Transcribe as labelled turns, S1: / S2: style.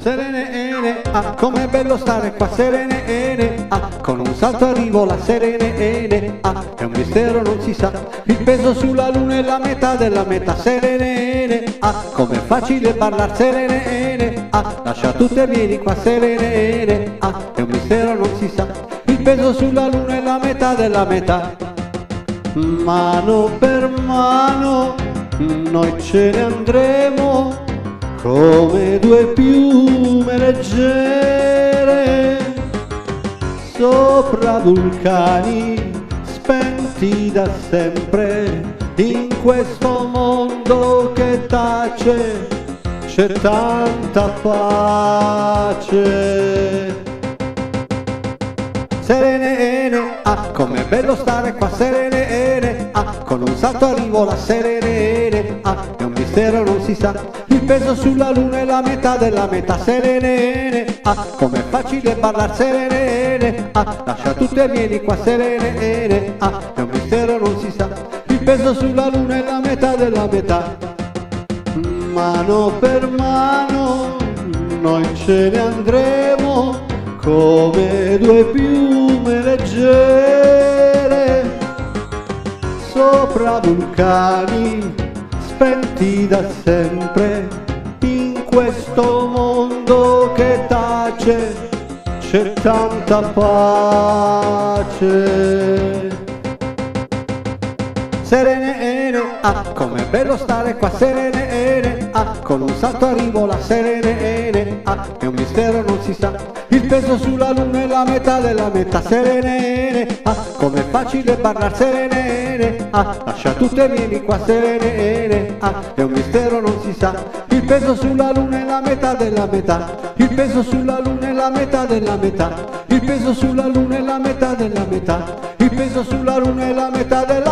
S1: Serene, ah, com'è bello stare qua, serene, ah, con un salto arrivo la serene, ah, è un mistero non si sa, il peso sulla luna è la metà della metà, serene, ah, com'è facile parlar, serene, ah, lascia tutto e vieni qua, serene, ah, è un mistero non si sa, il peso sulla luna è la metà della metà. Mano per mano noi ce ne andremo come due piume leggere sopra vulcani spenti da sempre. In questo mondo che tace c'è tanta pace. Serene, ah, com'è bello stare qua, serene, ah, con un salto arrivo la serene, ah, è un mistero non si sa, il peso sulla luna è la metà della metà, serene, ah, com'è facile parlar, serene, ah, lascia tutto e vieni qua, serene, ah, è un mistero non si sa, il peso sulla luna è la metà della metà. Mano per mano noi ce ne andremo come due piume leggere sopra vulcani spenti da sempre. In questo mondo che tace c'è tanta pace. Serene, ah, com'è bello stare qua, serene, ah, con un salto arrivo la serene, ah, è un mistero non si sa, il peso sulla luna è la metà della metà, serene, ah, com'è facile parlar, serene, ah, lascia tutto e vieni qua, serene, ah, è un mistero non si sa, il peso sulla luna è la metà della metà, il peso sulla luna è la metà della metà, il peso sulla luna è la metà della metà, il peso sulla luna è la metà della metà.